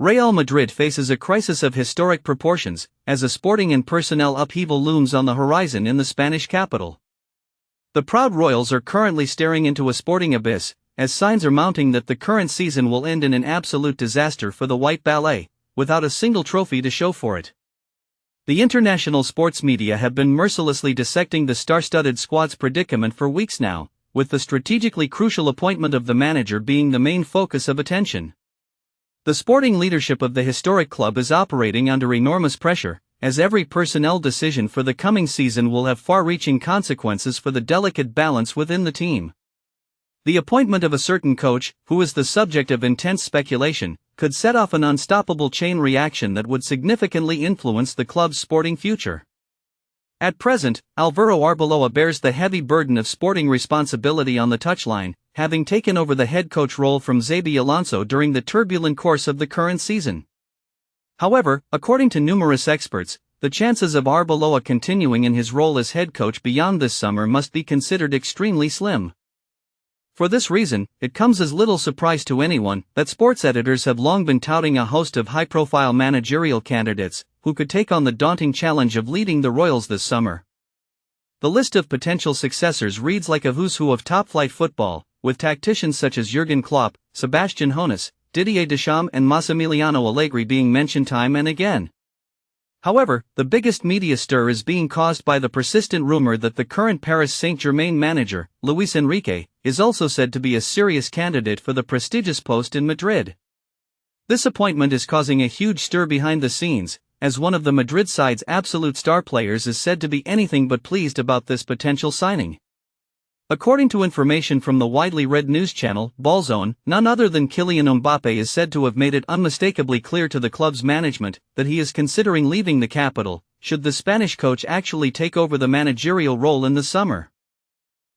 Real Madrid faces a crisis of historic proportions, as a sporting and personnel upheaval looms on the horizon in the Spanish capital. The proud Royals are currently staring into a sporting abyss, as signs are mounting that the current season will end in an absolute disaster for the White Ballet, without a single trophy to show for it. The international sports media have been mercilessly dissecting the star-studded squad's predicament for weeks now, with the strategically crucial appointment of the manager being the main focus of attention. The sporting leadership of the historic club is operating under enormous pressure, as every personnel decision for the coming season will have far-reaching consequences for the delicate balance within the team. The appointment of a certain coach, who is the subject of intense speculation, could set off an unstoppable chain reaction that would significantly influence the club's sporting future. At present, Alvaro Arbeloa bears the heavy burden of sporting responsibility on the touchline, having taken over the head coach role from Xabi Alonso during the turbulent course of the current season. However, according to numerous experts, the chances of Arbeloa continuing in his role as head coach beyond this summer must be considered extremely slim. For this reason, it comes as little surprise to anyone that sports editors have long been touting a host of high-profile managerial candidates who could take on the daunting challenge of leading the Royals this summer. The list of potential successors reads like a who's who of top-flight football, with tacticians such as Jurgen Klopp, Sebastian Hoeneß, Didier Deschamps and Massimiliano Allegri being mentioned time and again. However, the biggest media stir is being caused by the persistent rumor that the current Paris Saint-Germain manager, Luis Enrique, is also said to be a serious candidate for the prestigious post in Madrid. This appointment is causing a huge stir behind the scenes, as one of the Madrid side's absolute star players is said to be anything but pleased about this potential signing. According to information from the widely read news channel, Ballzone, none other than Kylian Mbappé is said to have made it unmistakably clear to the club's management that he is considering leaving the capital, should the Spanish coach actually take over the managerial role in the summer.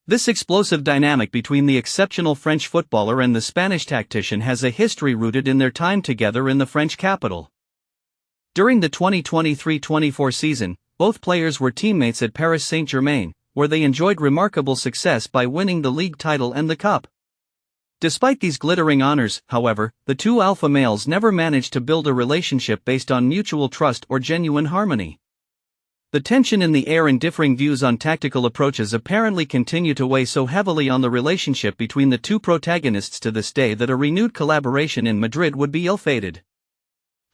This explosive dynamic between the exceptional French footballer and the Spanish tactician has a history rooted in their time together in the French capital. During the 2023-24 season, both players were teammates at Paris Saint-Germain, where they enjoyed remarkable success by winning the league title and the cup. Despite these glittering honors, however, the two alpha males never managed to build a relationship based on mutual trust or genuine harmony. The tension in the air and differing views on tactical approaches apparently continue to weigh so heavily on the relationship between the two protagonists to this day that a renewed collaboration in Madrid would be ill-fated.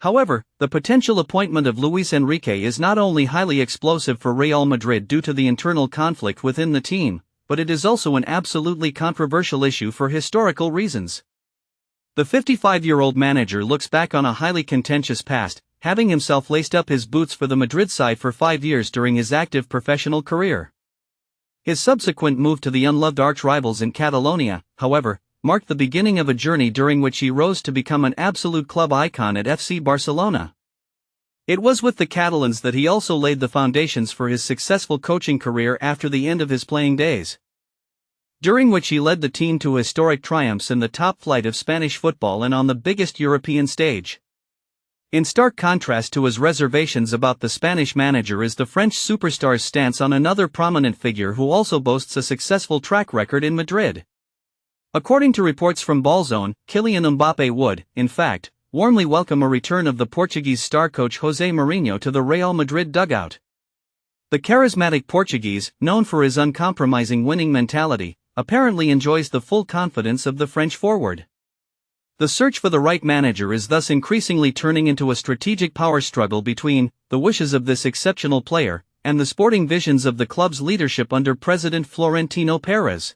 However, the potential appointment of Luis Enrique is not only highly explosive for Real Madrid due to the internal conflict within the team, but it is also an absolutely controversial issue for historical reasons. The 55-year-old manager looks back on a highly contentious past, having himself laced up his boots for the Madrid side for 5 years during his active professional career. His subsequent move to the unloved arch-rivals in Catalonia, however, marked the beginning of a journey during which he rose to become an absolute club icon at FC Barcelona. It was with the Catalans that he also laid the foundations for his successful coaching career after the end of his playing days, during which he led the team to historic triumphs in the top flight of Spanish football and on the biggest European stage. In stark contrast to his reservations about the Spanish manager is the French superstar's stance on another prominent figure who also boasts a successful track record in Madrid. According to reports from Ballzone, Kylian Mbappé would, in fact, warmly welcome a return of the Portuguese star coach José Mourinho to the Real Madrid dugout. The charismatic Portuguese, known for his uncompromising winning mentality, apparently enjoys the full confidence of the French forward. The search for the right manager is thus increasingly turning into a strategic power struggle between the wishes of this exceptional player and the sporting visions of the club's leadership under President Florentino Pérez.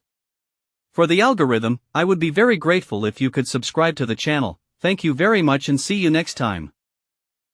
For the algorithm, I would be very grateful if you could subscribe to the channel. Thank you very much and see you next time.